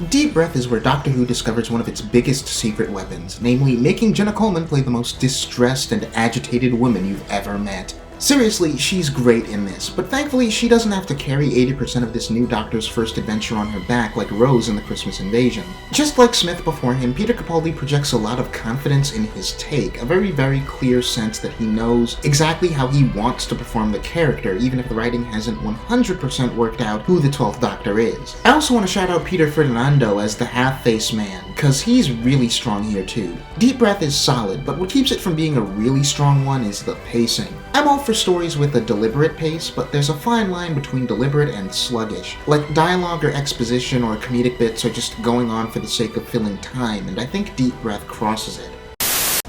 Deep Breath is where Doctor Who discovers one of its biggest secret weapons, namely making Jenna Coleman play the most distressed and agitated woman you've ever met. Seriously, she's great in this, but thankfully she doesn't have to carry 80% of this new Doctor's first adventure on her back like Rose in the Christmas Invasion. Just like Smith before him, Peter Capaldi projects a lot of confidence in his take, a very clear sense that he knows exactly how he wants to perform the character, even if the writing hasn't 100% worked out who the 12th Doctor is. I also want to shout out Peter Ferdinando as the half-face man, cause he's really strong here too. Deep Breath is solid, but what keeps it from being a really strong one is the pacing. I'm all for stories with a deliberate pace, but there's a fine line between deliberate and sluggish. Like dialogue or exposition or comedic bits are just going on for the sake of filling time, and I think Deep Breath crosses it.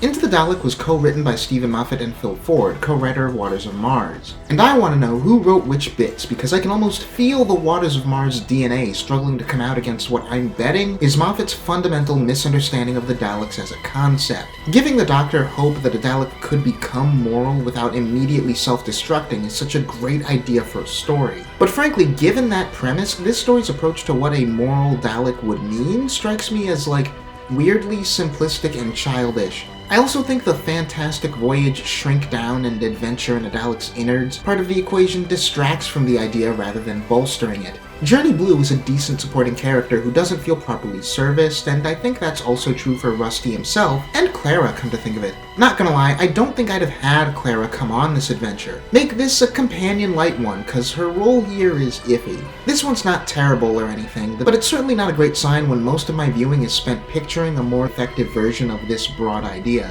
Into the Dalek was co-written by Steven Moffat and Phil Ford, co-writer of Waters of Mars. And I want to know who wrote which bits, because I can almost feel the Waters of Mars DNA struggling to come out against what I'm betting is Moffat's fundamental misunderstanding of the Daleks as a concept. Giving the Doctor hope that a Dalek could become moral without immediately self-destructing is such a great idea for a story. But frankly, given that premise, this story's approach to what a moral Dalek would mean strikes me as weirdly simplistic and childish. I also think the fantastic voyage, shrink down, and adventure in a Dalek's innards part of the equation distracts from the idea rather than bolstering it. Journey Blue is a decent supporting character who doesn't feel properly serviced, and I think that's also true for Rusty himself, and Clara, come to think of it. Not gonna lie, I don't think I'd have had Clara come on this adventure. Make this a companion light one, cause her role here is iffy. This one's not terrible or anything, but it's certainly not a great sign when most of my viewing is spent picturing a more effective version of this broad idea.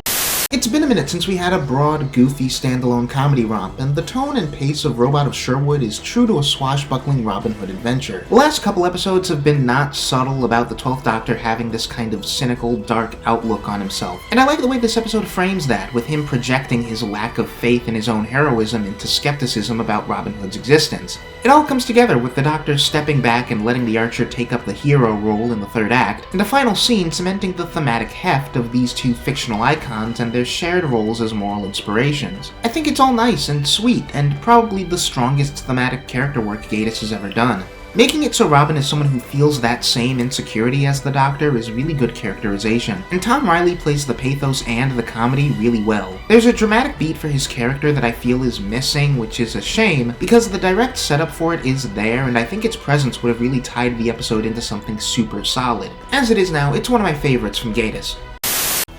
It's been a minute since we had a broad, goofy, standalone comedy romp, and the tone and pace of Robot of Sherwood is true to a swashbuckling Robin Hood adventure. The last couple episodes have been not subtle about the 12th Doctor having this kind of cynical, dark outlook on himself, and I like the way this episode frames that, with him projecting his lack of faith in his own heroism into skepticism about Robin Hood's existence. It all comes together with the Doctor stepping back and letting the Archer take up the hero role in the third act, and a final scene cementing the thematic heft of these two fictional icons and their shared roles as moral inspirations. I think it's all nice and sweet, and probably the strongest thematic character work Gatiss has ever done. Making it so Robin is someone who feels that same insecurity as the Doctor is really good characterization, and Tom Riley plays the pathos and the comedy really well. There's a dramatic beat for his character that I feel is missing, which is a shame, because the direct setup for it is there, and I think its presence would have really tied the episode into something super solid. As it is now, it's one of my favorites from Gatiss.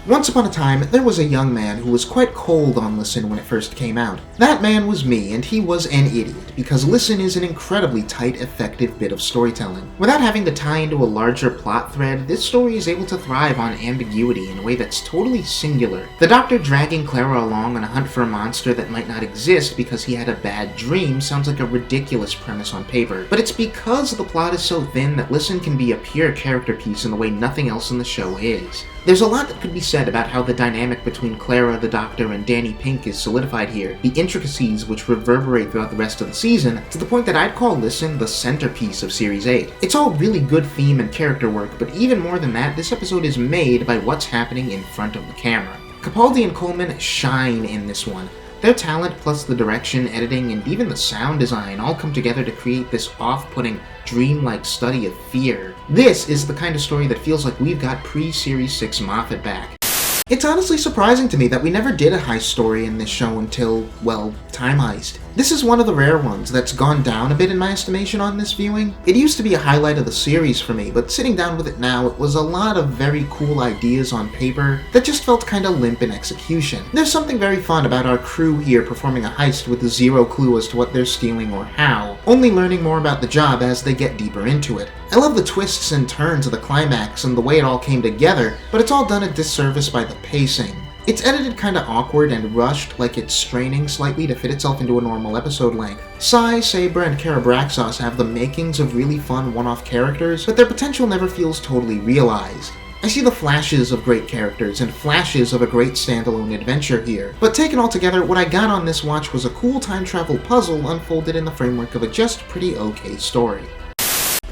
Once upon a time, there was a young man who was quite cold on Listen when it first came out. That man was me, and he was an idiot, because Listen is an incredibly tight, effective bit of storytelling. Without having to tie into a larger plot thread, this story is able to thrive on ambiguity in a way that's totally singular. The Doctor dragging Clara along on a hunt for a monster that might not exist because he had a bad dream sounds like a ridiculous premise on paper, but it's because the plot is so thin that Listen can be a pure character piece in the way nothing else in the show is. There's a lot that could be said about how the dynamic between Clara, the Doctor, and Danny Pink is solidified here, the intricacies which reverberate throughout the rest of the season, to the point that I'd call Listen the centerpiece of Series 8. It's all really good theme and character work, but even more than that, this episode is made by what's happening in front of the camera. Capaldi and Coleman shine in this one. Their talent plus the direction, editing, and even the sound design all come together to create this off-putting, dreamlike study of fear. This is the kind of story that feels like we've got pre-Series 6 Moffat back. It's honestly surprising to me that we never did a heist story in this show until, well, Time Heist. This is one of the rare ones that's gone down a bit in my estimation on this viewing. It used to be a highlight of the series for me, but sitting down with it now, it was a lot of very cool ideas on paper that just felt kinda limp in execution. There's something very fun about our crew here performing a heist with zero clue as to what they're stealing or how, only learning more about the job as they get deeper into it. I love the twists and turns of the climax and the way it all came together, but it's all done a disservice by the pacing. It's edited kinda awkward and rushed, like it's straining slightly to fit itself into a normal episode length. Sai, Saber, and Karabraxos have the makings of really fun one-off characters, but their potential never feels totally realized. I see the flashes of great characters and flashes of a great standalone adventure here, but taken all together, what I got on this watch was a cool time travel puzzle unfolded in the framework of a just pretty okay story.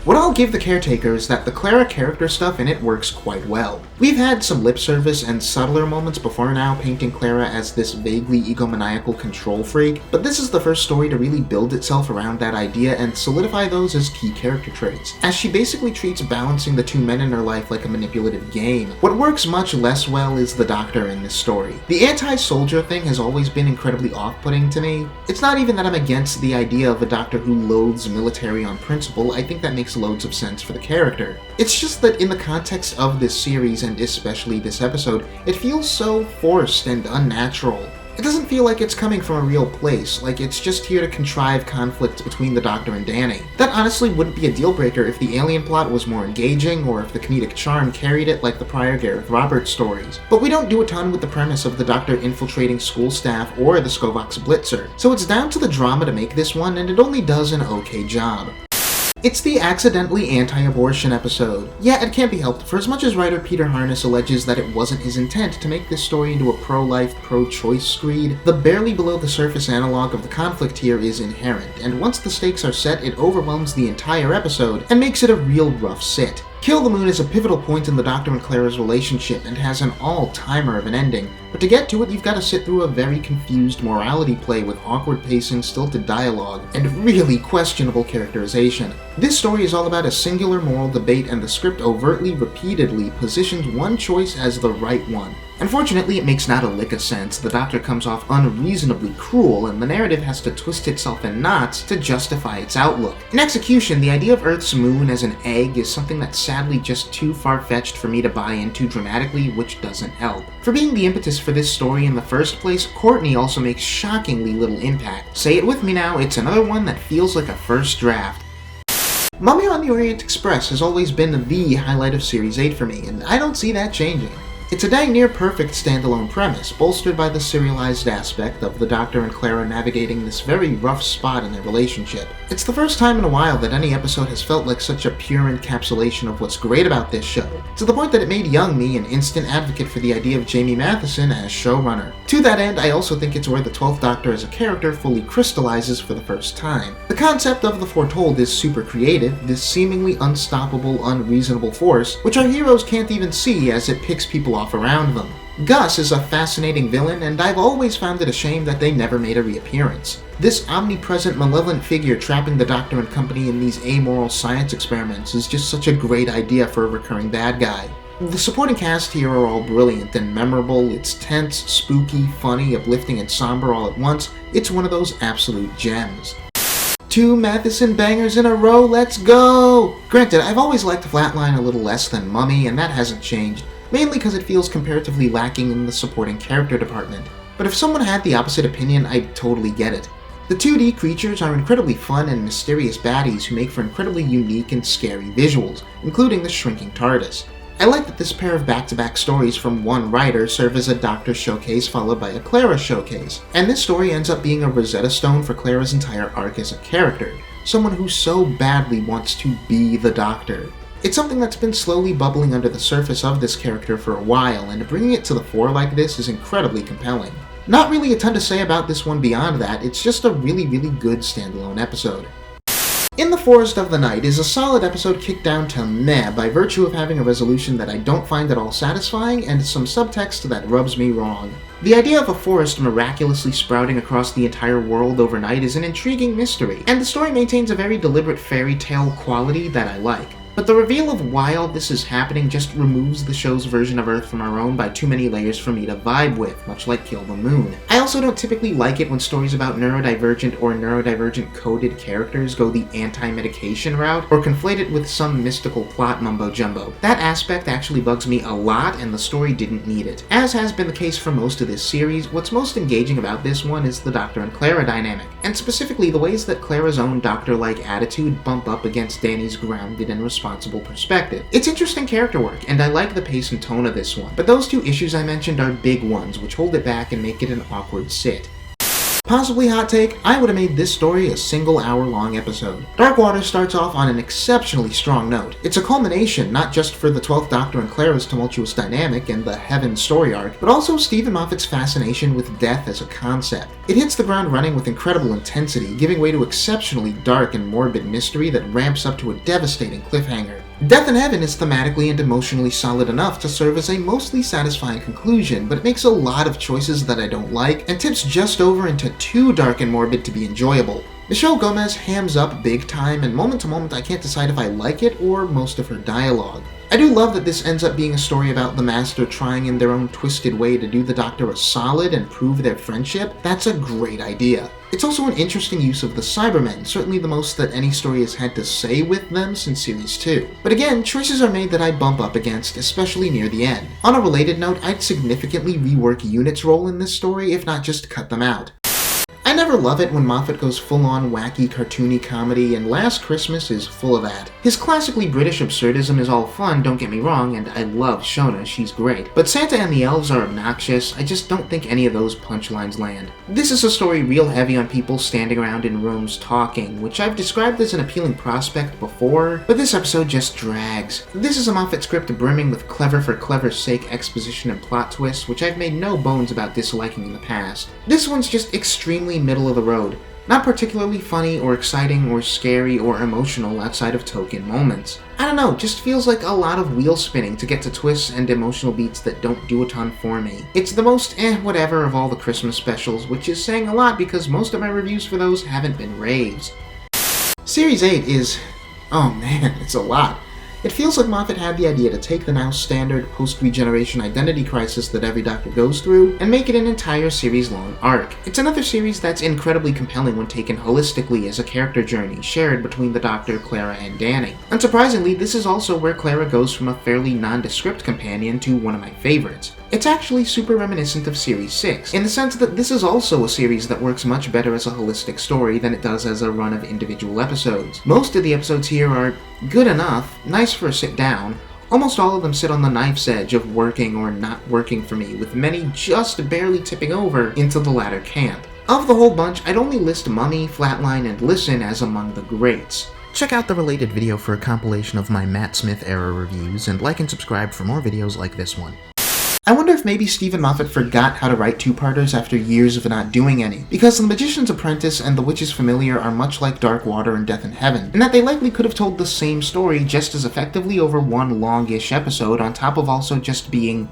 What I'll give the Caretaker is that the Clara character stuff in it works quite well. We've had some lip service and subtler moments before now painting Clara as this vaguely egomaniacal control freak, but this is the first story to really build itself around that idea and solidify those as key character traits, as she basically treats balancing the two men in her life like a manipulative game. What works much less well is the Doctor in this story. The anti-soldier thing has always been incredibly off-putting to me. It's not even that I'm against the idea of a Doctor who loathes military on principle. I think that makes loads of sense for the character. It's just that in the context of this series, and especially this episode, it feels so forced and unnatural. It doesn't feel like it's coming from a real place, like it's just here to contrive conflict between the Doctor and Danny. That honestly wouldn't be a deal breaker if the alien plot was more engaging, or if the comedic charm carried it like the prior Gareth Roberts stories. But we don't do a ton with the premise of the Doctor infiltrating school staff or the Skovox Blitzer, so it's down to the drama to make this one, and it only does an okay job. It's the accidentally anti-abortion episode. Yeah, it can't be helped, for as much as writer Peter Harness alleges that it wasn't his intent to make this story into a pro-life, pro-choice screed, the barely below-the-surface analog of the conflict here is inherent, and once the stakes are set, it overwhelms the entire episode and makes it a real rough sit. Kill the Moon is a pivotal point in the Doctor and Clara's relationship and has an all-timer of an ending, but to get to it you've got to sit through a very confused morality play with awkward pacing, stilted dialogue, and really questionable characterization. This story is all about a singular moral debate, and the script overtly, repeatedly positions one choice as the right one. Unfortunately, it makes not a lick of sense. The Doctor comes off unreasonably cruel, and the narrative has to twist itself in knots to justify its outlook. In execution, the idea of Earth's moon as an egg is something that's sadly just too far-fetched for me to buy into dramatically, which doesn't help. For being the impetus for this story in the first place, Courtney also makes shockingly little impact. Say it with me now, it's another one that feels like a first draft. Mummy on the Orient Express has always been the highlight of Series 8 for me, and I don't see that changing. It's a dang near perfect standalone premise, bolstered by the serialized aspect of the Doctor and Clara navigating this very rough spot in their relationship. It's the first time in a while that any episode has felt like such a pure encapsulation of what's great about this show, to the point that it made young me an instant advocate for the idea of Jamie Matheson as showrunner. To that end, I also think it's where the 12th Doctor as a character fully crystallizes for the first time. The concept of the Foretold is super creative, this seemingly unstoppable, unreasonable force, which our heroes can't even see as it picks people off around them. Gus is a fascinating villain, and I've always found it a shame that they never made a reappearance. This omnipresent, malevolent figure trapping the Doctor and company in these amoral science experiments is just such a great idea for a recurring bad guy. The supporting cast here are all brilliant and memorable. It's tense, spooky, funny, uplifting, and somber all at once. It's one of those absolute gems. 2 Matheson bangers in a row, let's go! Granted, I've always liked Flatline a little less than Mummy, and that hasn't changed, mainly because it feels comparatively lacking in the supporting character department. But if someone had the opposite opinion, I'd totally get it. The 2D creatures are incredibly fun and mysterious baddies who make for incredibly unique and scary visuals, including the shrinking TARDIS. I like that this pair of back-to-back stories from one writer serve as a Doctor showcase followed by a Clara showcase, and this story ends up being a Rosetta Stone for Clara's entire arc as a character, someone who so badly wants to be the Doctor. It's something that's been slowly bubbling under the surface of this character for a while, and bringing it to the fore like this is incredibly compelling. Not really a ton to say about this one beyond that, it's just a really good standalone episode. In the Forest of the Night is a solid episode kicked down to meh by virtue of having a resolution that I don't find at all satisfying and some subtext that rubs me wrong. The idea of a forest miraculously sprouting across the entire world overnight is an intriguing mystery, and the story maintains a very deliberate fairy tale quality that I like. But the reveal of why all this is happening just removes the show's version of Earth from our own by too many layers for me to vibe with, much like Kill the Moon. I also don't typically like it when stories about neurodivergent or neurodivergent coded characters go the anti-medication route, or conflate it with some mystical plot mumbo-jumbo. That aspect actually bugs me a lot, and the story didn't need it. As has been the case for most of this series, what's most engaging about this one is the Doctor and Clara dynamic, and specifically the ways that Clara's own Doctor-like attitude bump up against Danny's grounded and responsible perspective. It's interesting character work, and I like the pace and tone of this one, but those 2 issues I mentioned are big ones, which hold it back and make it an awkward sit. Possibly hot take, I would have made this story a single hour-long episode. Dark Water starts off on an exceptionally strong note. It's a culmination not just for the 12th Doctor and Clara's tumultuous dynamic and the Heaven story arc, but also Steven Moffat's fascination with death as a concept. It hits the ground running with incredible intensity, giving way to exceptionally dark and morbid mystery that ramps up to a devastating cliffhanger. Death in Heaven is thematically and emotionally solid enough to serve as a mostly satisfying conclusion, but it makes a lot of choices that I don't like, and tips just over into too dark and morbid to be enjoyable. Michelle Gomez hams up big time, and moment to moment I can't decide if I like it or most of her dialogue. I do love that this ends up being a story about the Master trying in their own twisted way to do the Doctor a solid and prove their friendship. That's a great idea. It's also an interesting use of the Cybermen, certainly the most that any story has had to say with them since Series 2. But again, choices are made that I bump up against, especially near the end. On a related note, I'd significantly rework Unit's role in this story, if not just cut them out. I never love it when Moffat goes full-on wacky, cartoony comedy, and Last Christmas is full of that. His classically British absurdism is all fun, don't get me wrong, and I love Shona, she's great. But Santa and the Elves are obnoxious, I just don't think any of those punchlines land. This is a story real heavy on people standing around in rooms talking, which I've described as an appealing prospect before, but this episode just drags. This is a Moffat script brimming with clever for clever's sake exposition and plot twists, which I've made no bones about disliking in the past. This one's just extremely middle of the road. Not particularly funny or exciting or scary or emotional outside of token moments. I don't know, just feels like a lot of wheel spinning to get to twists and emotional beats that don't do a ton for me. It's the most whatever of all the Christmas specials, which is saying a lot because most of my reviews for those haven't been raves. Series 8 is... oh man, it's a lot. It feels like Moffat had the idea to take the now standard post-regeneration identity crisis that every Doctor goes through and make it an entire series-long arc. It's another series that's incredibly compelling when taken holistically as a character journey shared between the Doctor, Clara, and Danny. Unsurprisingly, this is also where Clara goes from a fairly nondescript companion to one of my favorites. It's actually super reminiscent of Series 6, in the sense that this is also a series that works much better as a holistic story than it does as a run of individual episodes. Most of the episodes here are good enough, nice for a sit down. Almost all of them sit on the knife's edge of working or not working for me, with many just barely tipping over into the latter camp. Of the whole bunch, I'd only list Mummy, Flatline, and Listen as among the greats. Check out the related video for a compilation of my Matt Smith era reviews, and like and subscribe for more videos like this one. I wonder if maybe Steven Moffat forgot how to write two-parters after years of not doing any, because The Magician's Apprentice and The Witch's Familiar are much like Dark Water and Death in Heaven, and that they likely could have told the same story just as effectively over one longish episode on top of also just being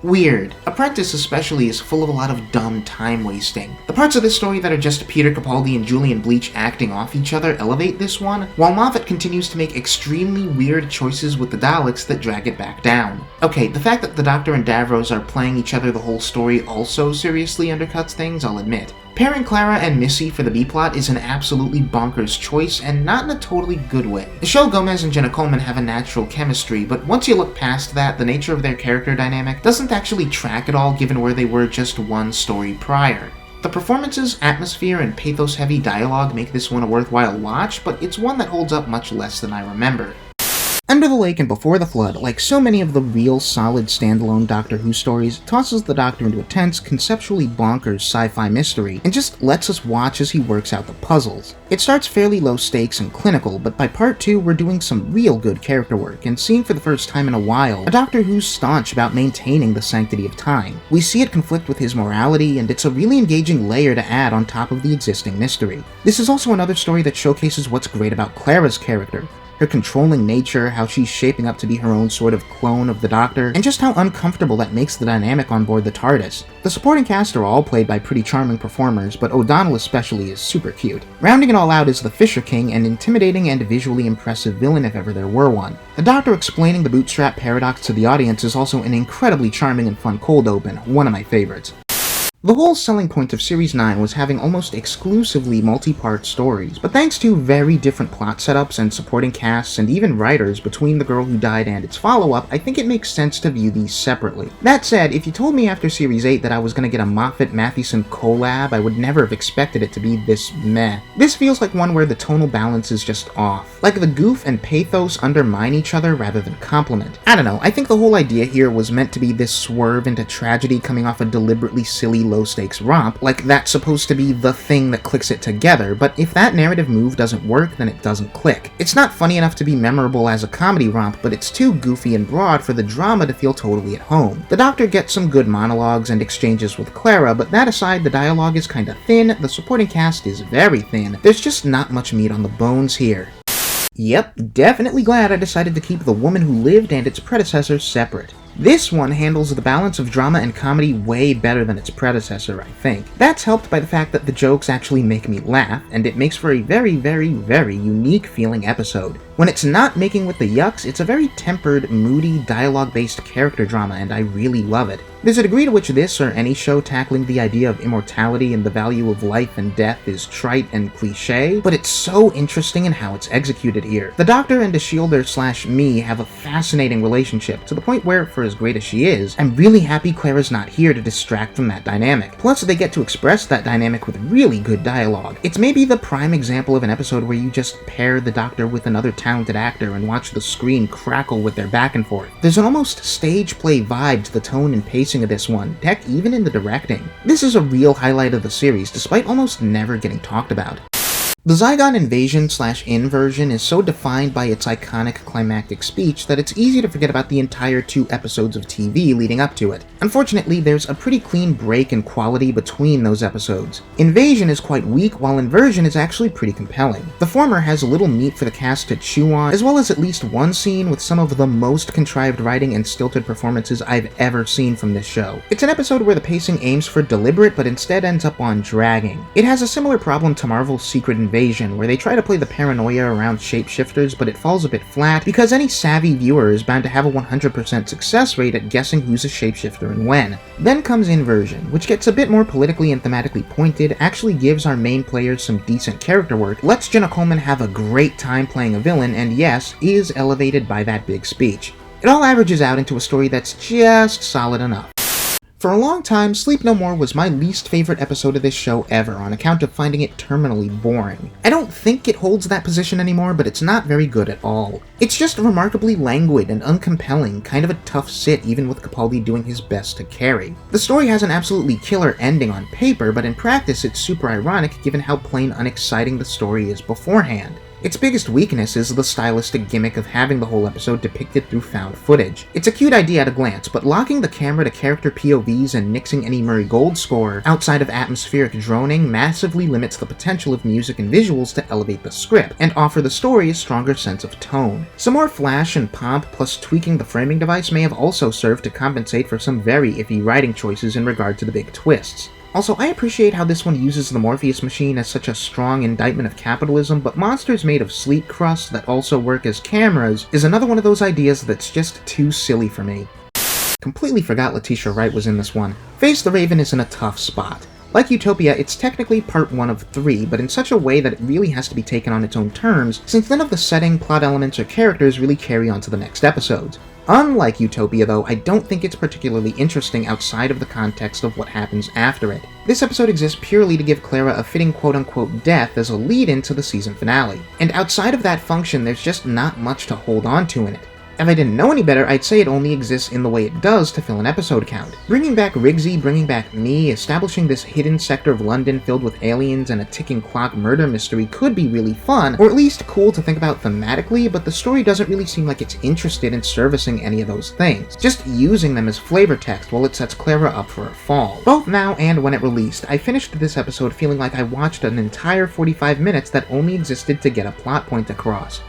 weird. Apprentice especially is full of a lot of dumb time wasting. The parts of this story that are just Peter Capaldi and Julian Bleach acting off each other elevate this one, while Moffat continues to make extremely weird choices with the Daleks that drag it back down. Okay, the fact that the Doctor and Davros are playing each other the whole story also seriously undercuts things, I'll admit. Pairing Clara and Missy for the B-plot is an absolutely bonkers choice, and not in a totally good way. Michelle Gomez and Jenna Coleman have a natural chemistry, but once you look past that, the nature of their character dynamic doesn't actually track at all given where they were just one story prior. The performances, atmosphere, and pathos-heavy dialogue make this one a worthwhile watch, but it's one that holds up much less than I remember. Under the Lake and Before the Flood, like so many of the real solid standalone Doctor Who stories, tosses the Doctor into a tense, conceptually bonkers sci-fi mystery, and just lets us watch as he works out the puzzles. It starts fairly low stakes and clinical, but by part 2 we're doing some real good character work, and seeing for the first time in a while a Doctor who's staunch about maintaining the sanctity of time. We see it conflict with his morality, and it's a really engaging layer to add on top of the existing mystery. This is also another story that showcases what's great about Clara's character. Her controlling nature, how she's shaping up to be her own sort of clone of the Doctor, and just how uncomfortable that makes the dynamic on board the TARDIS. The supporting cast are all played by pretty charming performers, but O'Donnell especially is super cute. Rounding it all out is the Fisher King, an intimidating and visually impressive villain if ever there were one. The Doctor explaining the bootstrap paradox to the audience is also an incredibly charming and fun cold open, one of my favorites. The whole selling point of Series 9 was having almost exclusively multi-part stories, but thanks to very different plot setups and supporting casts and even writers between The Girl Who Died and its follow-up, I think it makes sense to view these separately. That said, if you told me after Series 8 that I was going to get a Moffat-Mathieson collab, I would never have expected it to be this meh. This feels like one where the tonal balance is just off. Like the goof and pathos undermine each other rather than complement. I don't know, I think the whole idea here was meant to be this swerve into tragedy coming off a deliberately silly low-stakes romp, like that's supposed to be the thing that clicks it together, but if that narrative move doesn't work, then it doesn't click. It's not funny enough to be memorable as a comedy romp, but it's too goofy and broad for the drama to feel totally at home. The Doctor gets some good monologues and exchanges with Clara, but that aside, the dialogue is kinda thin, the supporting cast is very thin, there's just not much meat on the bones here. Yep, definitely glad I decided to keep The Woman Who Lived and its predecessor separate. This one handles the balance of drama and comedy way better than its predecessor, I think. That's helped by the fact that the jokes actually make me laugh, and it makes for a very, very, very unique feeling episode. When it's not making with the yucks, it's a very tempered, moody, dialogue-based character drama, and I really love it. There's a degree to which this or any show tackling the idea of immortality and the value of life and death is trite and cliché, but it's so interesting in how it's executed here. The Doctor and Shielder/Me have a fascinating relationship, to the point where, for as great as she is, I'm really happy Clara's not here to distract from that dynamic. Plus, they get to express that dynamic with really good dialogue. It's maybe the prime example of an episode where you just pair the Doctor with another talented actor and watch the screen crackle with their back and forth. There's an almost stage play vibe to the tone and pacing of this one, heck, even in the directing. This is a real highlight of the series, despite almost never getting talked about. The Zygon invasion/inversion is so defined by its iconic climactic speech that it's easy to forget about the entire 2 episodes of TV leading up to it. Unfortunately, there's a pretty clean break in quality between those episodes. Invasion is quite weak, while Inversion is actually pretty compelling. The former has little meat for the cast to chew on, as well as at least one scene with some of the most contrived writing and stilted performances I've ever seen from this show. It's an episode where the pacing aims for deliberate, but instead ends up on dragging. It has a similar problem to Marvel's Secret Invasion, where they try to play the paranoia around shapeshifters, but it falls a bit flat because any savvy viewer is bound to have a 100% success rate at guessing who's a shapeshifter and when. Then comes Inversion, which gets a bit more politically and thematically pointed, actually gives our main players some decent character work, lets Jenna Coleman have a great time playing a villain, and yes, is elevated by that big speech. It all averages out into a story that's just solid enough. For a long time, Sleep No More was my least favorite episode of this show ever on account of finding it terminally boring. I don't think it holds that position anymore, but it's not very good at all. It's just remarkably languid and uncompelling, kind of a tough sit even with Capaldi doing his best to carry. The story has an absolutely killer ending on paper, but in practice it's super ironic given how plain unexciting the story is beforehand. Its biggest weakness is the stylistic gimmick of having the whole episode depicted through found footage. It's a cute idea at a glance, but locking the camera to character POVs and nixing any Murray Gold score outside of atmospheric droning massively limits the potential of music and visuals to elevate the script, and offer the story a stronger sense of tone. Some more flash and pomp plus tweaking the framing device may have also served to compensate for some very iffy writing choices in regard to the big twists. Also, I appreciate how this one uses the Morpheus machine as such a strong indictment of capitalism, but monsters made of sleep crust that also work as cameras is another one of those ideas that's just too silly for me. Completely forgot Letitia Wright was in this one. Face the Raven is in a tough spot. Like Utopia, it's technically part 1 of 3, but in such a way that it really has to be taken on its own terms, since none of the setting, plot elements, or characters really carry on to the next episodes. Unlike Utopia, though, I don't think it's particularly interesting outside of the context of what happens after it. This episode exists purely to give Clara a fitting quote-unquote death as a lead-in to the season finale, and outside of that function, there's just not much to hold on to in it. If I didn't know any better, I'd say it only exists in the way it does to fill an episode count. Bringing back Rigsy, bringing back me, establishing this hidden sector of London filled with aliens and a ticking clock murder mystery could be really fun, or at least cool to think about thematically, but the story doesn't really seem like it's interested in servicing any of those things, just using them as flavor text while it sets Clara up for a fall. Both now and when it released, I finished this episode feeling like I watched an entire 45 minutes that only existed to get a plot point across.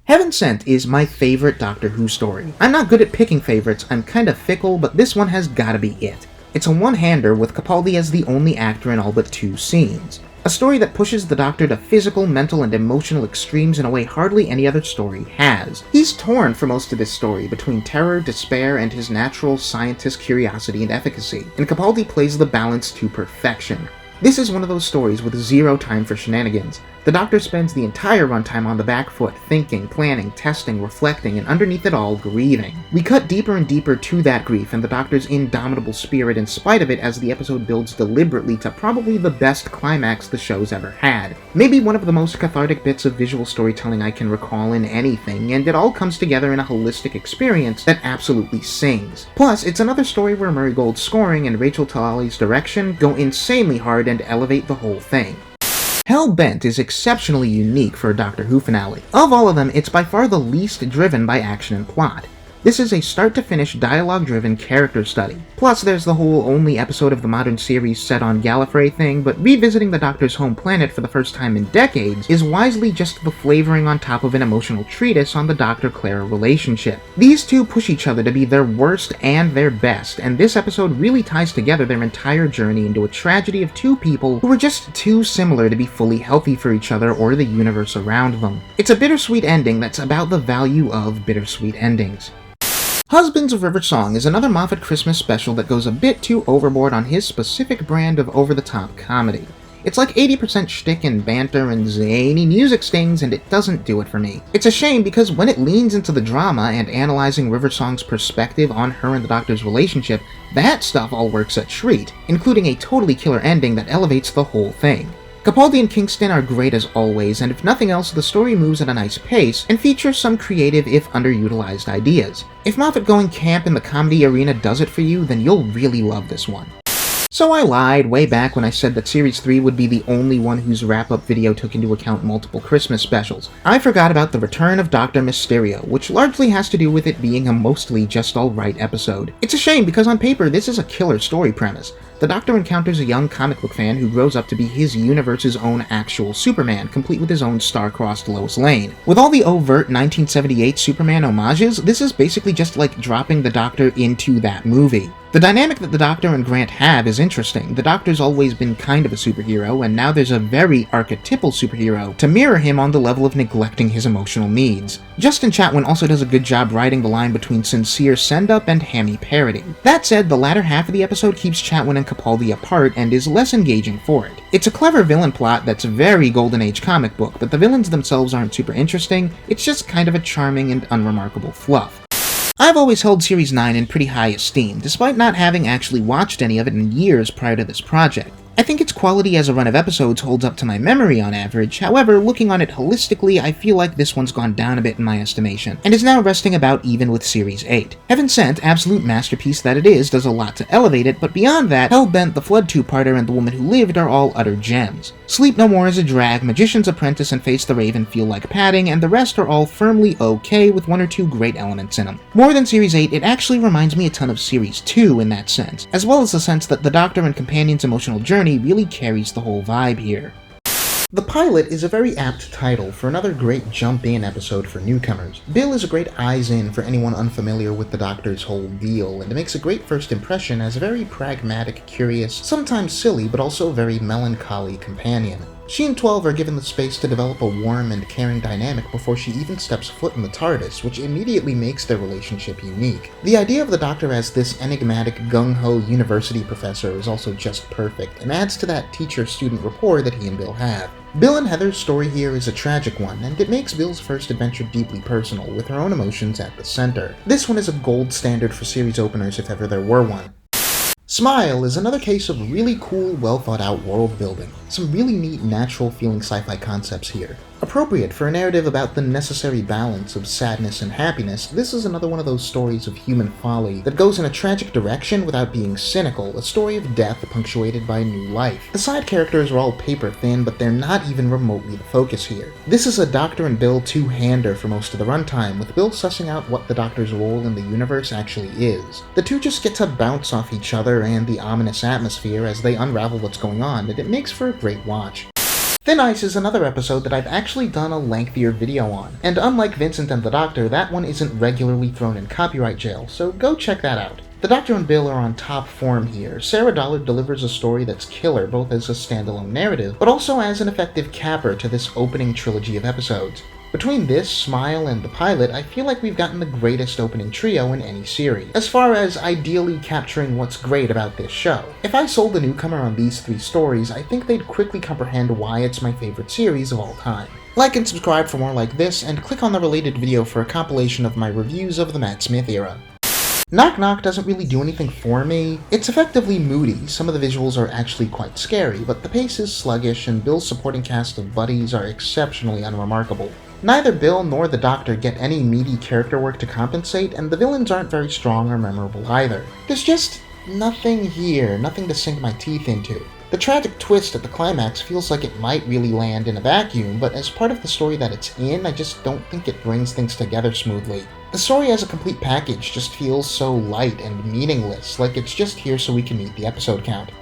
Heaven Sent is my favorite Doctor Who story. I'm not good at picking favorites, I'm kinda fickle, but this one has gotta be it. It's a one-hander with Capaldi as the only actor in all but 2 scenes. A story that pushes the Doctor to physical, mental, and emotional extremes in a way hardly any other story has. He's torn for most of this story between terror, despair, and his natural scientist curiosity and efficacy, and Capaldi plays the balance to perfection. This is one of those stories with zero time for shenanigans. The Doctor spends the entire runtime on the back foot, thinking, planning, testing, reflecting, and underneath it all, grieving. We cut deeper and deeper to that grief and the Doctor's indomitable spirit in spite of it as the episode builds deliberately to probably the best climax the show's ever had. Maybe one of the most cathartic bits of visual storytelling I can recall in anything, and it all comes together in a holistic experience that absolutely sings. Plus, it's another story where Murray Gold's scoring and Rachel Talali's direction go insanely hard and elevate the whole thing. Hellbent is exceptionally unique for a Doctor Who finale. Of all of them, it's by far the least driven by action and plot. This is a start-to-finish dialogue-driven character study. Plus, there's the whole only episode of the modern series set on Gallifrey thing, but revisiting the Doctor's home planet for the first time in decades is wisely just the flavoring on top of an emotional treatise on the Doctor-Clara relationship. These two push each other to be their worst and their best, and this episode really ties together their entire journey into a tragedy of two people who are just too similar to be fully healthy for each other or the universe around them. It's a bittersweet ending that's about the value of bittersweet endings. Husbands of River Song is another Moffat Christmas special that goes a bit too overboard on his specific brand of over-the-top comedy. It's like 80% shtick and banter and zany music stings, and it doesn't do it for me. It's a shame because when it leans into the drama and analyzing River Song's perspective on her and the Doctor's relationship, that stuff all works a treat, including a totally killer ending that elevates the whole thing. Capaldi and Kingston are great as always, and if nothing else, the story moves at a nice pace and features some creative if underutilized ideas. If Moffat going camp in the comedy arena does it for you, then you'll really love this one. So I lied way back when I said that Series 3 would be the only one whose wrap-up video took into account multiple Christmas specials. I forgot about the return of Dr. Mysterio, which largely has to do with it being a mostly just alright episode. It's a shame because on paper this is a killer story premise. The Doctor encounters a young comic book fan who grows up to be his universe's own actual Superman, complete with his own star-crossed Lois Lane. With all the overt 1978 Superman homages, this is basically just like dropping the Doctor into that movie. The dynamic that the Doctor and Grant have is interesting. The Doctor's always been kind of a superhero, and now there's a very archetypal superhero to mirror him on the level of neglecting his emotional needs. Justin Chatwin also does a good job riding the line between sincere send-up and hammy parody. That said, the latter half of the episode keeps Chatwin and Capaldi apart and is less engaging for it. It's a clever villain plot that's very Golden Age comic book, but the villains themselves aren't super interesting, it's just kind of a charming and unremarkable fluff. I've always held Series 9 in pretty high esteem, despite not having actually watched any of it in years prior to this project. I think its quality as a run of episodes holds up to my memory on average, however, looking on it holistically, I feel like this one's gone down a bit in my estimation, and is now resting about even with Series 8. Heaven Sent, absolute masterpiece that it is, does a lot to elevate it, but beyond that, Hellbent, The Flood two-parter, and The Woman Who Lived are all utter gems. Sleep No More is a drag, Magician's Apprentice and Face the Raven feel like padding, and the rest are all firmly okay with one or two great elements in them. More than Series 8, it actually reminds me a ton of Series 2 in that sense, as well as the sense that the Doctor and Companion's emotional journey really carries the whole vibe here. The pilot is a very apt title for another great jump-in episode for newcomers. Bill is a great eyes-in for anyone unfamiliar with the Doctor's whole deal, and it makes a great first impression as a very pragmatic, curious, sometimes silly, but also very melancholy companion. She and 12 are given the space to develop a warm and caring dynamic before she even steps foot in the TARDIS, which immediately makes their relationship unique. The idea of the Doctor as this enigmatic, gung-ho university professor is also just perfect, and adds to that teacher-student rapport that he and Bill have. Bill and Heather's story here is a tragic one, and it makes Bill's first adventure deeply personal, with her own emotions at the center. This one is a gold standard for series openers if ever there were one. Smile is another case of really cool, well-thought-out world building. Some really neat, natural-feeling sci-fi concepts here. Appropriate for a narrative about the necessary balance of sadness and happiness, this is another one of those stories of human folly that goes in a tragic direction without being cynical, a story of death punctuated by new life. The side characters are all paper-thin, but they're not even remotely the focus here. This is a Doctor and Bill two-hander for most of the runtime, with Bill sussing out what the Doctor's role in the universe actually is. The two just get to bounce off each other and the ominous atmosphere as they unravel what's going on, and it makes for a great watch. Thin Ice is another episode that I've actually done a lengthier video on, and unlike Vincent and the Doctor, that one isn't regularly thrown in copyright jail, so go check that out. The Doctor and Bill are on top form here. Sarah Dollard delivers a story that's killer both as a standalone narrative, but also as an effective capper to this opening trilogy of episodes. Between this, Smile, and the pilot, I feel like we've gotten the greatest opening trio in any series, as far as ideally capturing what's great about this show. If I sold a newcomer on these 3 stories, I think they'd quickly comprehend why it's my favorite series of all time. Like and subscribe for more like this, and click on the related video for a compilation of my reviews of the Matt Smith era. Knock Knock doesn't really do anything for me. It's effectively moody, some of the visuals are actually quite scary, but the pace is sluggish and Bill's supporting cast of buddies are exceptionally unremarkable. Neither Bill nor the Doctor get any meaty character work to compensate, and the villains aren't very strong or memorable either. There's just nothing here, nothing to sink my teeth into. The tragic twist at the climax feels like it might really land in a vacuum, but as part of the story that it's in, I just don't think it brings things together smoothly. The story as a complete package just feels so light and meaningless, like it's just here so we can meet the episode count.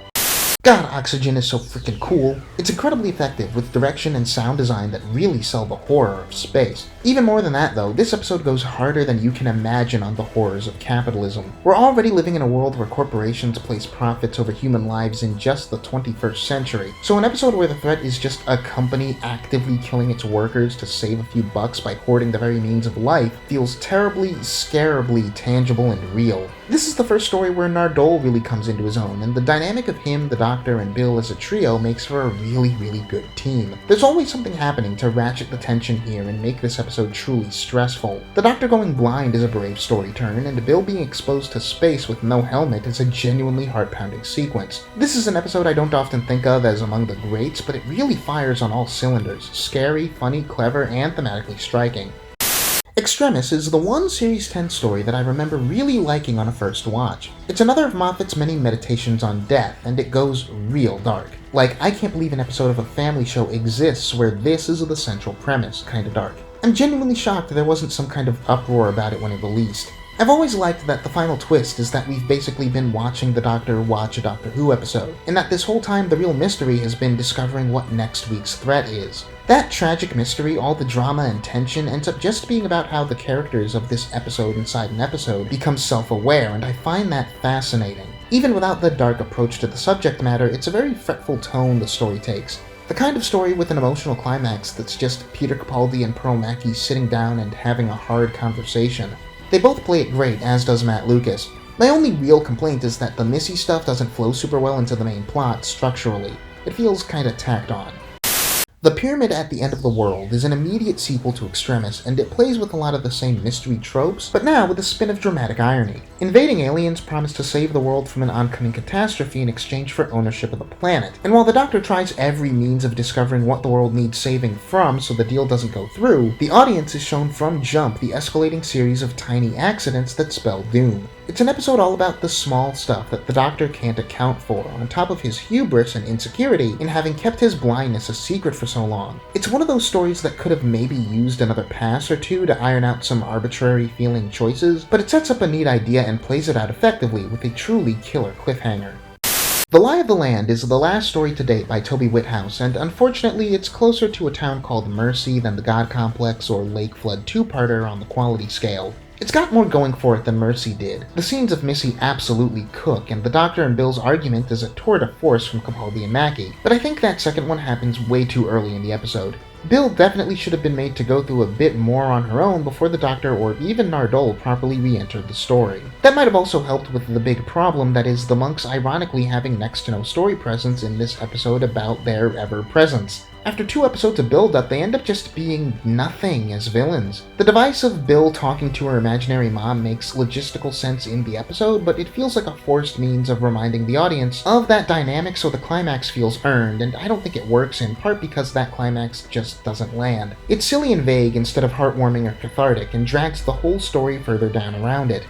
God, Oxygen is so freaking cool. It's incredibly effective, with direction and sound design that really sell the horror of space. Even more than that though, this episode goes harder than you can imagine on the horrors of capitalism. We're already living in a world where corporations place profits over human lives in just the 21st century, so an episode where the threat is just a company actively killing its workers to save a few bucks by hoarding the very means of life feels terribly, scarably tangible and real. This is the first story where Nardole really comes into his own, and the dynamic of him, the Doctor, and Bill as a trio makes for a really good team. There's always something happening to ratchet the tension here and make this episode truly stressful. The Doctor going blind is a brave story turn, and Bill being exposed to space with no helmet is a genuinely heart-pounding sequence. This is an episode I don't often think of as among the greats, but it really fires on all cylinders. Scary, funny, clever, and thematically striking. Extremis is the one Series 10 story that I remember really liking on a first watch. It's another of Moffat's many meditations on death, and it goes real dark. Like, I can't believe an episode of a family show exists where this is the central premise, kinda dark. I'm genuinely shocked there wasn't some kind of uproar about it when it released. I've always liked that the final twist is that we've basically been watching the Doctor watch a Doctor Who episode, and that this whole time the real mystery has been discovering what next week's threat is. That tragic mystery, all the drama and tension, ends up just being about how the characters of this episode inside an episode become self-aware, and I find that fascinating. Even without the dark approach to the subject matter, it's a very fretful tone the story takes. The kind of story with an emotional climax that's just Peter Capaldi and Pearl Mackie sitting down and having a hard conversation. They both play it great, as does Matt Lucas. My only real complaint is that the Missy stuff doesn't flow super well into the main plot structurally. It feels kinda tacked on. The Pyramid at the End of the World is an immediate sequel to Extremis, and it plays with a lot of the same mystery tropes, but now with a spin of dramatic irony. Invading aliens promise to save the world from an oncoming catastrophe in exchange for ownership of the planet, and while the Doctor tries every means of discovering what the world needs saving from so the deal doesn't go through, the audience is shown from jump the escalating series of tiny accidents that spell doom. It's an episode all about the small stuff that the Doctor can't account for, on top of his hubris and insecurity in having kept his blindness a secret for so long. It's one of those stories that could have maybe used another pass or two to iron out some arbitrary feeling choices, but it sets up a neat idea and plays it out effectively with a truly killer cliffhanger. The Lie of the Land is the last story to date by Toby Whithouse, and unfortunately it's closer to a town called Mercy than the God Complex or Lake Flood two-parter on the quality scale. It's got more going for it than Mercy did. The scenes of Missy absolutely cook, and the Doctor and Bill's argument is a tour de force from Capaldi and Mackie, but I think that second one happens way too early in the episode. Bill definitely should have been made to go through a bit more on her own before the Doctor or even Nardole properly re-entered the story. That might have also helped with the big problem that is the monks ironically having next to no story presence in this episode about their ever-presence. After 2 episodes of build-up, they end up just being nothing as villains. The device of Bill talking to her imaginary mom makes logistical sense in the episode, but it feels like a forced means of reminding the audience of that dynamic so the climax feels earned, and I don't think it works in part because that climax just doesn't land. It's silly and vague instead of heartwarming or cathartic, and drags the whole story further down around it.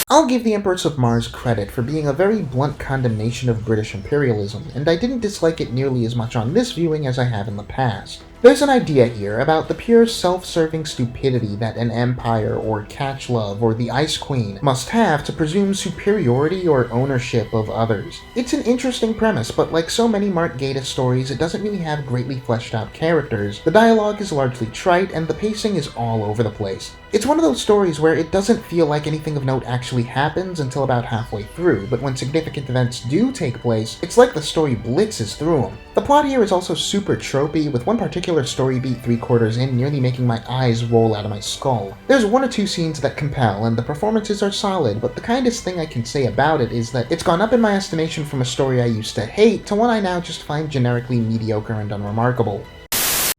I'll give the Empress of Mars credit for being a very blunt condemnation of British imperialism, and I didn't dislike it nearly as much on this viewing as I have in the past. There's an idea here about the pure self-serving stupidity that an empire or catch love or the Ice Queen must have to presume superiority or ownership of others. It's an interesting premise, but like so many Mark Gatiss stories, it doesn't really have greatly fleshed out characters, the dialogue is largely trite, and the pacing is all over the place. It's one of those stories where it doesn't feel like anything of note actually happens until about halfway through, but when significant events do take place, it's like the story blitzes through them. The plot here is also super tropey, with one particular particular story beat 3/4 in, nearly making my eyes roll out of my skull. There's one or two scenes that compel, and the performances are solid, but the kindest thing I can say about it is that it's gone up in my estimation from a story I used to hate to one I now just find generically mediocre and unremarkable.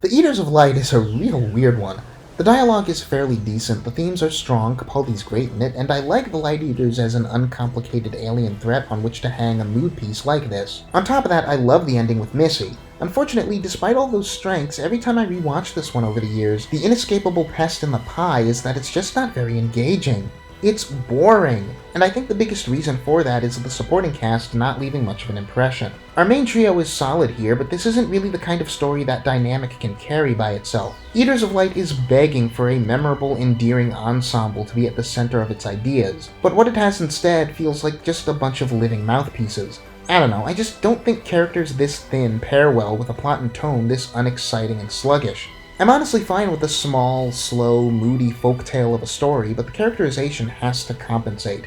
The Eaters of Light is a real weird one. The dialogue is fairly decent, the themes are strong, Capaldi's great in it, and I like the Light Eaters as an uncomplicated alien threat on which to hang a mood piece like this. On top of that, I love the ending with Missy. Unfortunately, despite all those strengths, every time I rewatch this one over the years, the inescapable pest in the pie is that it's just not very engaging. It's boring, and I think the biggest reason for that is the supporting cast not leaving much of an impression. Our main trio is solid here, but this isn't really the kind of story that dynamic can carry by itself. Eaters of Light is begging for a memorable, endearing ensemble to be at the center of its ideas, but what it has instead feels like just a bunch of living mouthpieces. I don't know, I just don't think characters this thin pair well with a plot and tone this unexciting and sluggish. I'm honestly fine with the small, slow, moody folktale of a story, but the characterization has to compensate.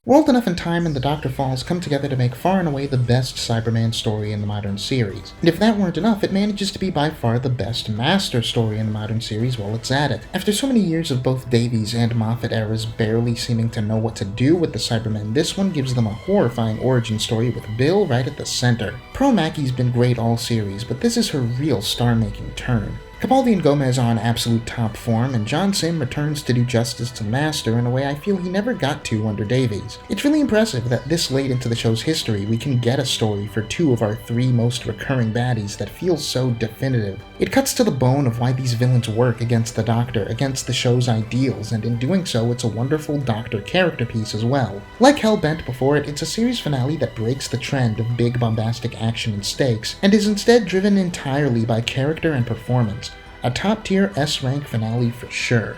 World Enough and Time and The Doctor Falls come together to make far and away the best Cyberman story in the modern series. And if that weren't enough, it manages to be by far the best Master story in the modern series while it's at it. After so many years of both Davies and Moffat eras barely seeming to know what to do with the Cybermen, this one gives them a horrifying origin story with Bill right at the center. Pro Mackie's been great all series, but this is her real star-making turn. Capaldi and Gomez are on absolute top form, and John Sim returns to do justice to Master in a way I feel he never got to under Davies. It's really impressive that this late into the show's history we can get a story for two of our three most recurring baddies that feels so definitive. It cuts to the bone of why these villains work against the Doctor, against the show's ideals, and in doing so it's a wonderful Doctor character piece as well. Like Hellbent before it, it's a series finale that breaks the trend of big bombastic action and stakes, and is instead driven entirely by character and performance. A top-tier S-rank finale for sure.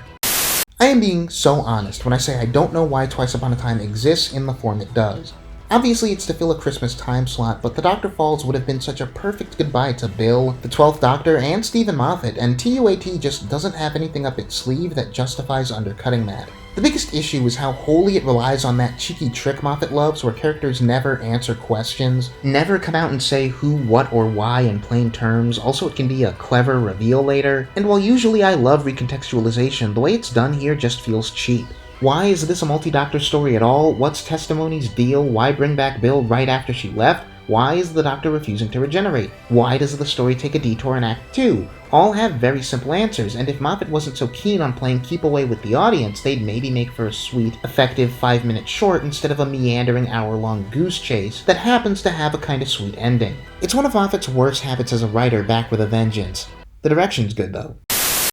I am being so honest when I say I don't know why Twice Upon a Time exists in the form it does. Obviously it's to fill a Christmas time slot, but The Doctor Falls would have been such a perfect goodbye to Bill, the 12th Doctor, and Steven Moffat, and TUAT just doesn't have anything up its sleeve that justifies undercutting that. The biggest issue is how wholly it relies on that cheeky trick Moffat loves where characters never answer questions, never come out and say who, what, or why in plain terms, also it can be a clever reveal later, and while usually I love recontextualization, the way it's done here just feels cheap. Why is this a multi-Doctor story at all? What's Testimony's deal? Why bring back Bill right after she left? Why is the Doctor refusing to regenerate? Why does the story take a detour in Act 2? All have very simple answers, and if Moffat wasn't so keen on playing keep away with the audience, they'd maybe make for a sweet, effective 5-minute short instead of a meandering hour-long goose chase that happens to have a kinda sweet ending. It's one of Moffat's worst habits as a writer, back with a vengeance. The direction's good though.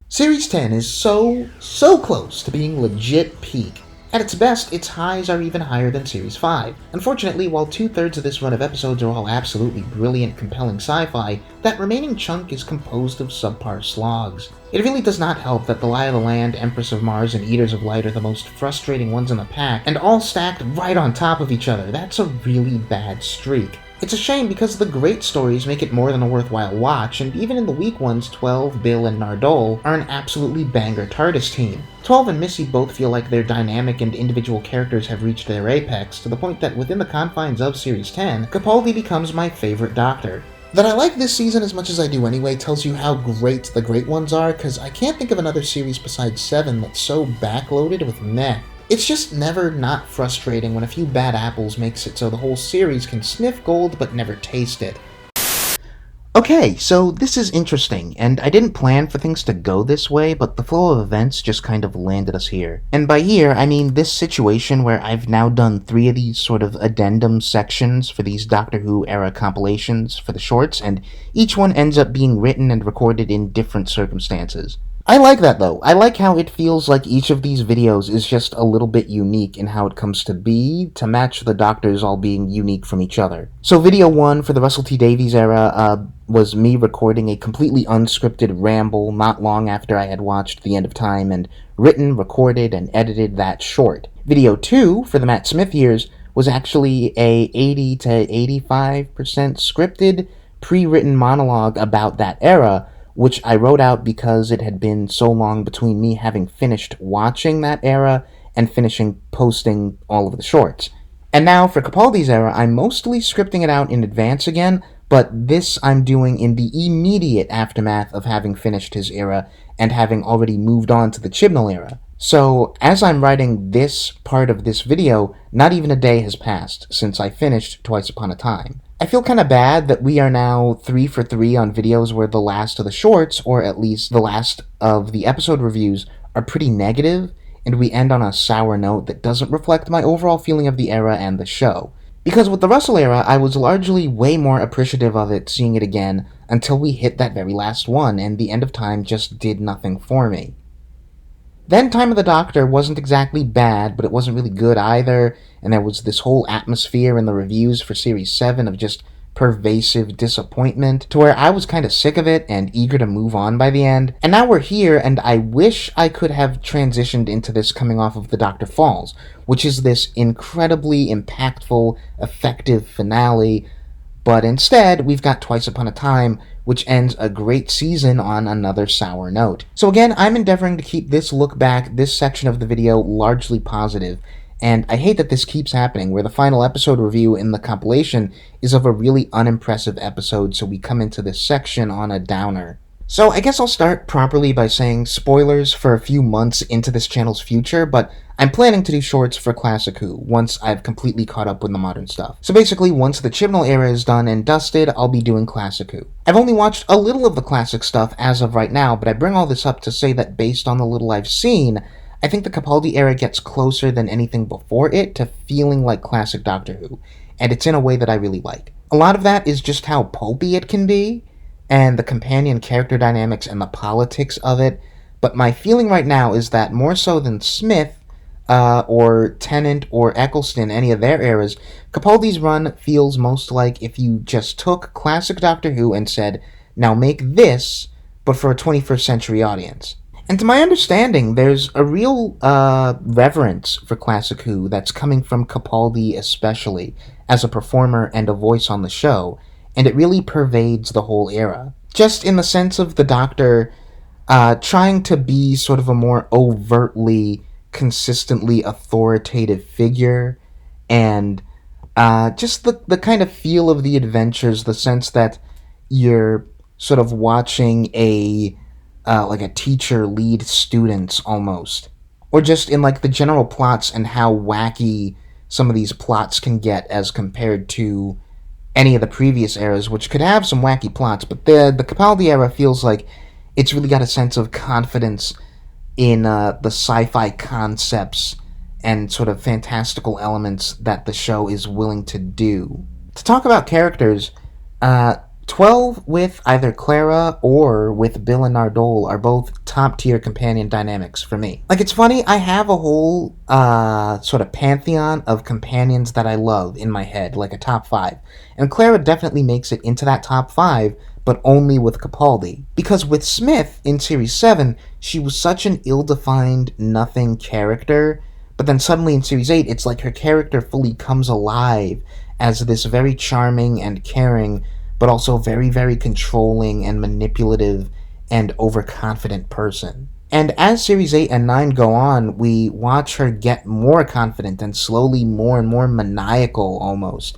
Series 10 is so close to being legit peak. At its best, its highs are even higher than Series 5. Unfortunately, while 2/3 of this run of episodes are all absolutely brilliant, compelling sci-fi, that remaining chunk is composed of subpar slogs. It really does not help that The Lie of the Land, Empress of Mars, and Eaters of Light are the most frustrating ones in the pack, and all stacked right on top of each other. That's a really bad streak. It's a shame because the great stories make it more than a worthwhile watch, and even in the weak ones, 12, Bill, and Nardole are an absolutely banger TARDIS team. 12 and Missy both feel like their dynamic and individual characters have reached their apex, to the point that within the confines of Series 10, Capaldi becomes my favorite Doctor. That I like this season as much as I do anyway tells you how great the great ones are, because I can't think of another series besides 7 that's so backloaded with meh. It's just never not frustrating when a few bad apples makes it so the whole series can sniff gold but never taste it. Okay, so this is interesting, and I didn't plan for things to go this way, but the flow of events just kind of landed us here. And by here, I mean this situation where I've now done 3 of these sort of addendum sections for these Doctor Who era compilations for the shorts, and each one ends up being written and recorded in different circumstances. I like that though. I like how it feels like each of these videos is just a little bit unique in how it comes to be, to match the Doctors all being unique from each other. So video 1 for the Russell T Davies era was me recording a completely unscripted ramble not long after I had watched The End of Time and written, recorded, and edited that short. Video 2 for the Matt Smith years was actually a 80 to 85% scripted, pre-written monologue about that era, which I wrote out because it had been so long between me having finished watching that era and finishing posting all of the shorts. And now, for Capaldi's era, I'm mostly scripting it out in advance again, but this I'm doing in the immediate aftermath of having finished his era and having already moved on to the Chibnall era. So, as I'm writing this part of this video, not even a day has passed since I finished Twice Upon a Time. I feel kinda bad that we are now 3 for 3 on videos where the last of the shorts, or at least the last of the episode reviews, are pretty negative, and we end on a sour note that doesn't reflect my overall feeling of the era and the show. Because with the Russell era, I was largely way more appreciative of it seeing it again until we hit that very last one, and the end of time just did nothing for me. Then Time of the Doctor wasn't exactly bad, but it wasn't really good either, and there was this whole atmosphere in the reviews for Series 7 of just pervasive disappointment, to where I was kind of sick of it and eager to move on by the end. And now we're here, and I wish I could have transitioned into this coming off of The Doctor Falls, which is this incredibly impactful, effective finale, but instead we've got Twice Upon a Time, which ends a great season on another sour note. So again, I'm endeavoring to keep this look back, this section of the video, largely positive, and I hate that this keeps happening, where the final episode review in the compilation is of a really unimpressive episode, so we come into this section on a downer. So I guess I'll start properly by saying spoilers for a few months into this channel's future, but I'm planning to do shorts for Classic Who once I've completely caught up with the modern stuff. So basically, once the Chibnall era is done and dusted, I'll be doing Classic Who. I've only watched a little of the classic stuff as of right now, but I bring all this up to say that based on the little I've seen, I think the Capaldi era gets closer than anything before it to feeling like classic Doctor Who, and it's in a way that I really like. A lot of that is just how pulpy it can be, and the companion character dynamics and the politics of it, but my feeling right now is that more so than Smith, or Tennant, or Eccleston, any of their eras, Capaldi's run feels most like if you just took classic Doctor Who and said, now make this, but for a 21st century audience. And to my understanding, there's a real reverence for Classic Who that's coming from Capaldi especially, as a performer and a voice on the show, and it really pervades the whole era. Just in the sense of the Doctor trying to be sort of a more overtly, consistently authoritative figure, and just the kind of feel of the adventures, the sense that you're sort of watching like a teacher lead students almost. Or just in like the general plots and how wacky some of these plots can get as compared to any of the previous eras, which could have some wacky plots, but the Capaldi era feels like it's really got a sense of confidence in the sci-fi concepts and sort of fantastical elements that the show is willing to do. To talk about characters, 12 with either Clara or with Bill and Nardole are both top-tier companion dynamics for me. Like, it's funny, I have a whole sort of pantheon of companions that I love in my head, like a top 5. And Clara definitely makes it into that top 5, but only with Capaldi. Because with Smith, in Series 7, she was such an ill-defined, nothing character, but then suddenly in Series 8, it's like her character fully comes alive as this very charming and caring, but also very, very controlling and manipulative and overconfident person. And as Series 8 and 9 go on, we watch her get more confident and slowly more and more maniacal almost.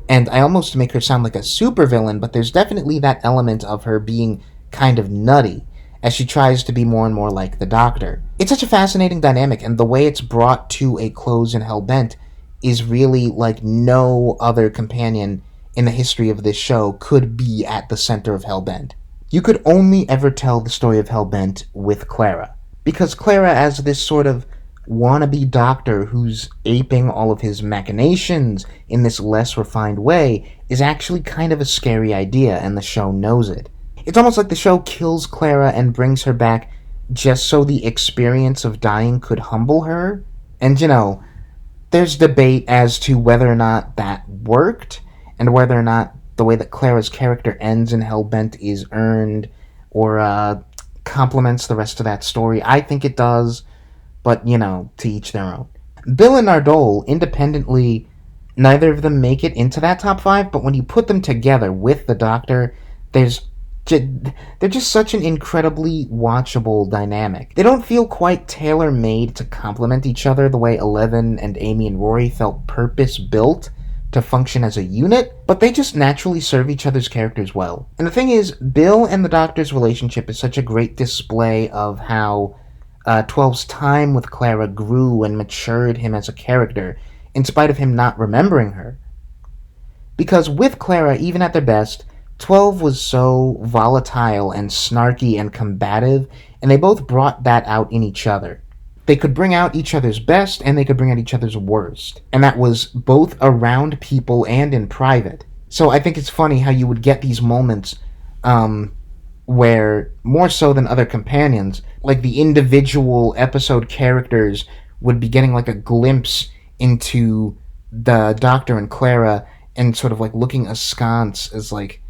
And I almost make her sound like a supervillain, but there's definitely that element of her being kind of nutty as she tries to be more and more like the Doctor. It's such a fascinating dynamic, and the way it's brought to a close in Hellbent is really like no other companion in the history of this show could be at the center of Hellbent. You could only ever tell the story of Hellbent with Clara, because Clara, as this sort of wannabe Doctor who's aping all of his machinations in this less refined way, is actually kind of a scary idea, and the show knows it. It's almost like the show kills Clara and brings her back just so the experience of dying could humble her. And, you know, there's debate as to whether or not that worked, and whether or not the way that Clara's character ends in Hellbent is earned or complements the rest of that story. I think it does, but, you know, to each their own. Bill and Nardole, independently, neither of them make it into that top 5, but when you put them together with the Doctor, they're just such an incredibly watchable dynamic. They don't feel quite tailor-made to complement each other the way Eleven and Amy and Rory felt purpose-built to function as a unit, but they just naturally serve each other's characters well. And the thing is, Bill and the Doctor's relationship is such a great display of how 12's time with Clara grew and matured him as a character, in spite of him not remembering her. Because with Clara, even at their best, 12 was so volatile and snarky and combative, and they both brought that out in each other. They could bring out each other's best, and they could bring out each other's worst. And that was both around people and in private. So I think it's funny how you would get these moments where, more so than other companions, like the individual episode characters would be getting like a glimpse into the Doctor and Clara and sort of like looking askance as like,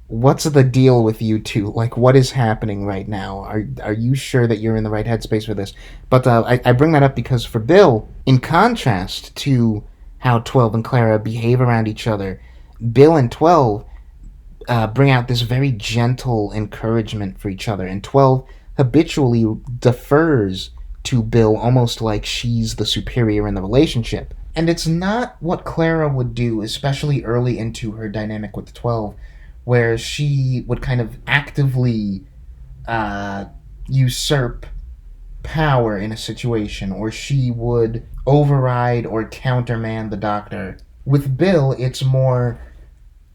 what's the deal with you two? Like, what is happening right now? Are you sure that you're in the right headspace for this? But I bring that up because for Bill, in contrast to how 12 and Clara behave around each other, Bill and 12 bring out this very gentle encouragement for each other, and 12 habitually defers to Bill almost like she's the superior in the relationship. And it's not what Clara would do, especially early into her dynamic with 12, where she would kind of actively usurp power in a situation, or she would override or countermand the Doctor. With Bill, it's more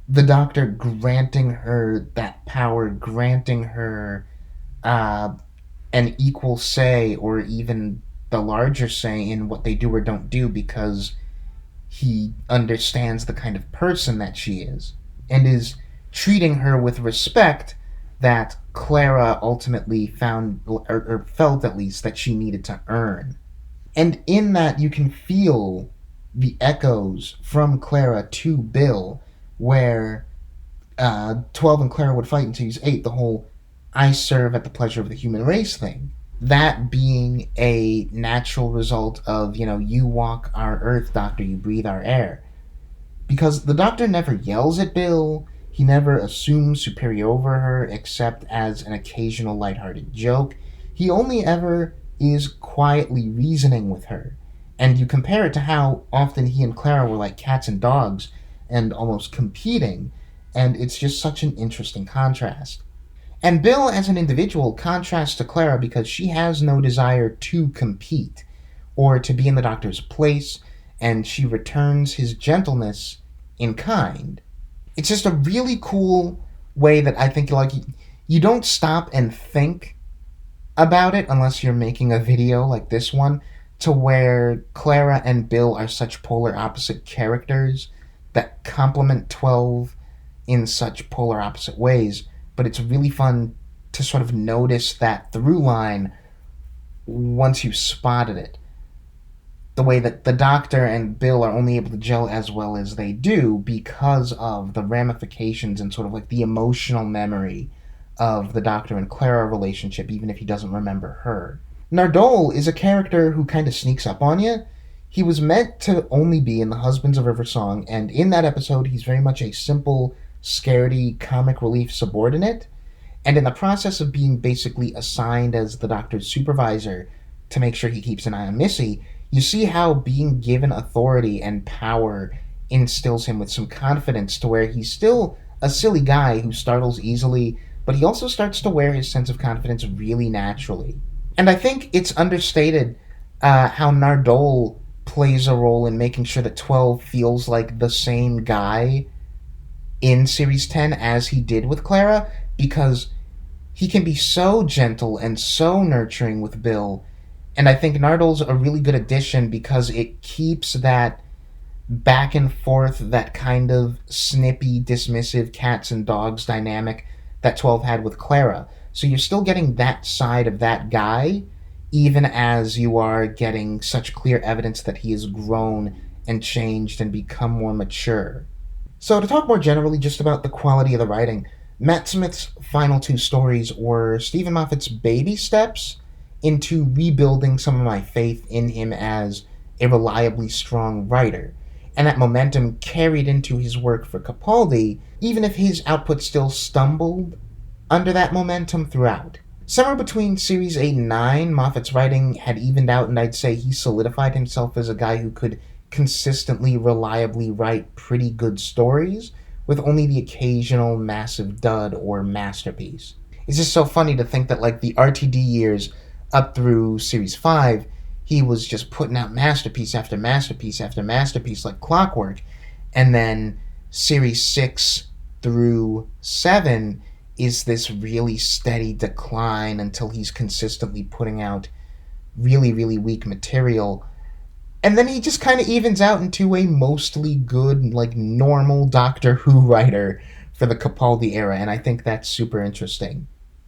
the Doctor granting her that power, granting her an equal say, or even the larger say in what they do or don't do, because he understands the kind of person that she is, and is treating her with respect that Clara ultimately found, or felt at least, that she needed to earn. And in that, you can feel the echoes from Clara to Bill, where 12 and Clara would fight in Series 8, the whole I serve at the pleasure of the human race thing. That being a natural result of, you walk our earth, Doctor, you breathe our air. Because the Doctor never yells at Bill, he never assumes superiority over her, except as an occasional lighthearted joke. He only ever is quietly reasoning with her. And you compare it to how often he and Clara were like cats and dogs, and almost competing, and it's just such an interesting contrast. And Bill, as an individual, contrasts to Clara because she has no desire to compete or to be in the Doctor's place, and she returns his gentleness in kind. It's just a really cool way that I think, like, you don't stop and think about it unless you're making a video like this one, to where Clara and Bill are such polar opposite characters that complement 12 in such polar opposite ways. But it's really fun to sort of notice that through line once you've spotted it. The way that the Doctor and Bill are only able to gel as well as they do because of the ramifications and sort of like the emotional memory of the Doctor and Clara relationship, even if he doesn't remember her. Nardole is a character who kind of sneaks up on you. He was meant to only be in The Husbands of River Song, and in that episode he's very much a simple, scaredy, comic relief subordinate, and in the process of being basically assigned as the Doctor's supervisor to make sure he keeps an eye on Missy, you see how being given authority and power instills him with some confidence, to where he's still a silly guy who startles easily, but he also starts to wear his sense of confidence really naturally. And I think it's understated how Nardole plays a role in making sure that 12 feels like the same guy in Series 10 as he did with Clara, because he can be so gentle and so nurturing with Bill, and I think Nardole's a really good addition because it keeps that back and forth, that kind of snippy, dismissive cats and dogs dynamic that 12 had with Clara. So you're still getting that side of that guy, even as you are getting such clear evidence that he has grown and changed and become more mature. So to talk more generally just about the quality of the writing, Matt Smith's final two stories were Steven Moffat's baby steps into rebuilding some of my faith in him as a reliably strong writer, and that momentum carried into his work for Capaldi, even if his output still stumbled under that momentum throughout. Somewhere between Series 8 and 9, Moffat's writing had evened out, and I'd say he solidified himself as a guy who could consistently, reliably write pretty good stories with only the occasional massive dud or masterpiece. It's just so funny to think that, like, the RTD years up through Series 5, he was just putting out masterpiece after masterpiece after masterpiece like clockwork. And then Series 6 through 7 is this really steady decline until he's consistently putting out really, really weak material. And then he just kind of evens out into a mostly good, like, normal Doctor Who writer for the Capaldi era, and I think that's super interesting.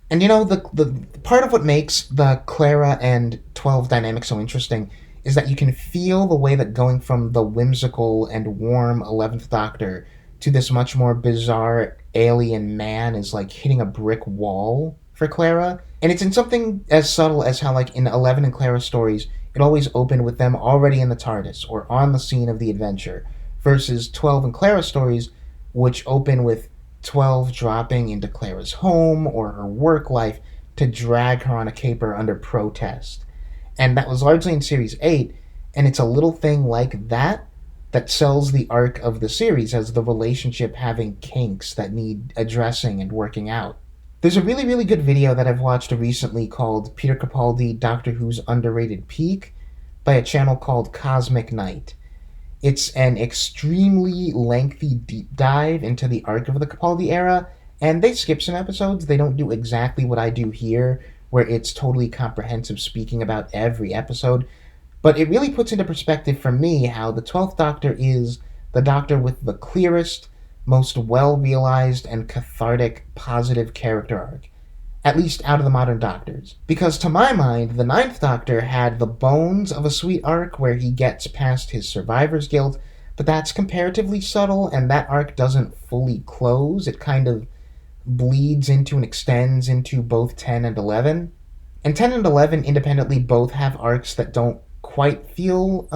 And the part of what makes the Clara and 12 dynamic so interesting is that you can feel the way that going from the whimsical and warm 11th Doctor to this much more bizarre alien man is like hitting a brick wall for Clara. And it's in something as subtle as how, like, in 11 and Clara stories, it always opened with them already in the TARDIS or on the scene of the adventure, versus 12 and Clara stories, which open with 12 dropping into Clara's home or her work life to drag her on a caper under protest. And that was largely in Series 8, and it's a little thing like that that sells the arc of the series as the relationship having kinks that need addressing and working out. There's a really, really good video that I've watched recently called Peter Capaldi, Doctor Who's Underrated Peak, by a channel called Cosmic Night. It's an extremely lengthy deep dive into the arc of the Capaldi era, and they skip some episodes. They don't do exactly what I do here, where it's totally comprehensive speaking about every episode, but it really puts into perspective for me how the 12th Doctor is the Doctor with the clearest, most well-realized and cathartic positive character arc, at least out of the modern Doctors. Because to my mind, the 9th Doctor had the bones of a sweet arc where he gets past his survivor's guilt, but that's comparatively subtle, and that arc doesn't fully close. It kind of bleeds into and extends into both 10 and 11. And 10 and 11 independently both have arcs that don't quite feel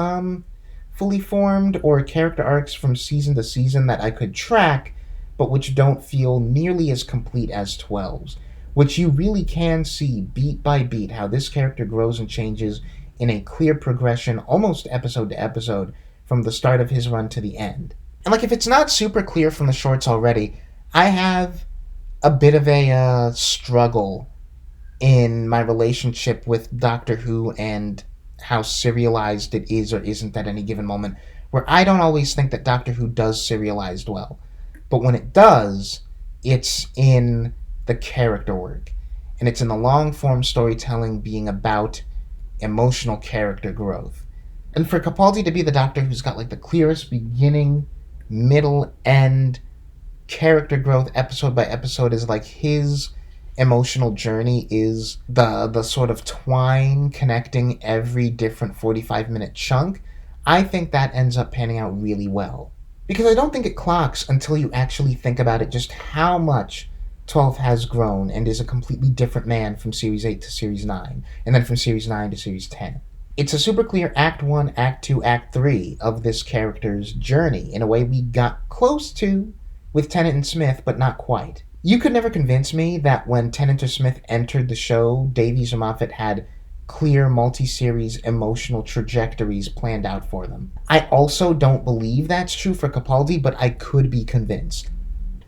fully formed, or character arcs from season to season that I could track, but which don't feel nearly as complete as 12's, which you really can see beat by beat how this character grows and changes in a clear progression almost episode to episode from the start of his run to the end. And like, if it's not super clear from the shorts already, I have a bit of a struggle in my relationship with Doctor Who and how serialized it is or isn't at any given moment, where I don't always think that Doctor Who does serialized well. But when it does, it's in the character work, and it's in the long-form storytelling being about emotional character growth. And for Capaldi to be the Doctor who's got, like, the clearest beginning, middle, end character growth episode by episode is like his emotional journey is the sort of twine connecting every different 45-minute chunk, I think that ends up panning out really well. Because I don't think it clocks until you actually think about it just how much 12 has grown and is a completely different man from Series 8 to Series 9, and then from Series 9 to Series 10. It's a super clear Act 1, Act 2, Act 3 of this character's journey in a way we got close to with Tennant and Smith, but not quite. You could never convince me that when Tennant or Smith entered the show, Davies or Moffat had clear multi-series emotional trajectories planned out for them. I also don't believe that's true for Capaldi, but I could be convinced.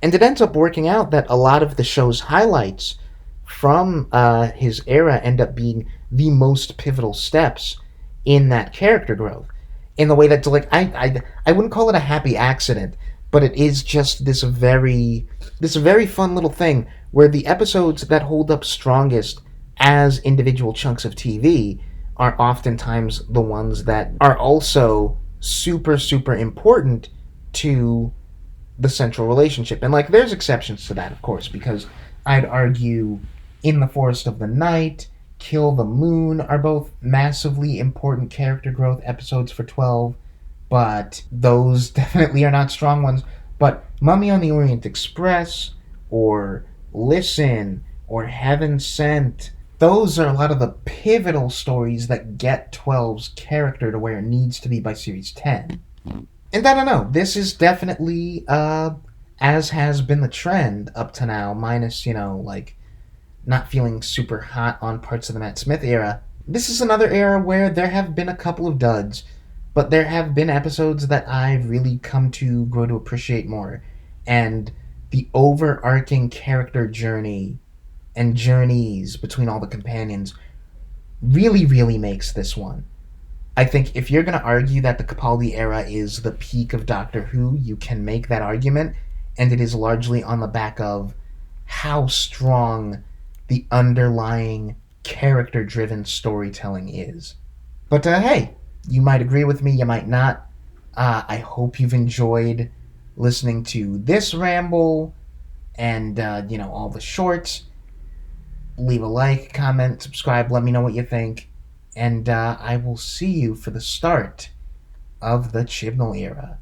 And it ends up working out that a lot of the show's highlights from his era end up being the most pivotal steps in that character growth. In the way that, like, I wouldn't call it a happy accident, but it is just this very fun little thing where the episodes that hold up strongest as individual chunks of TV are oftentimes the ones that are also super, super important to the central relationship. And, like, there's exceptions to that, of course, because I'd argue In the Forest of the Night, Kill the Moon are both massively important character growth episodes for 12, but those definitely are not strong ones. But Mummy on the Orient Express, or Listen, or Heaven Sent, those are a lot of the pivotal stories that get 12's character to where it needs to be by Series 10. And I don't know, this is definitely, as has been the trend up to now, minus, like, not feeling super hot on parts of the Matt Smith era, this is another era where there have been a couple of duds, But there have been episodes that I've really come to grow to appreciate more. And the overarching character journey and journeys between all the companions really, really makes this one. I think if you're going to argue that the Capaldi era is the peak of Doctor Who, you can make that argument, and it is largely on the back of how strong the underlying character driven storytelling is. But hey, you might agree with me, you might not. I hope you've enjoyed listening to this ramble and, all the shorts. Leave a like, comment, subscribe, let me know what you think. And I will see you for the start of the Chibnall era.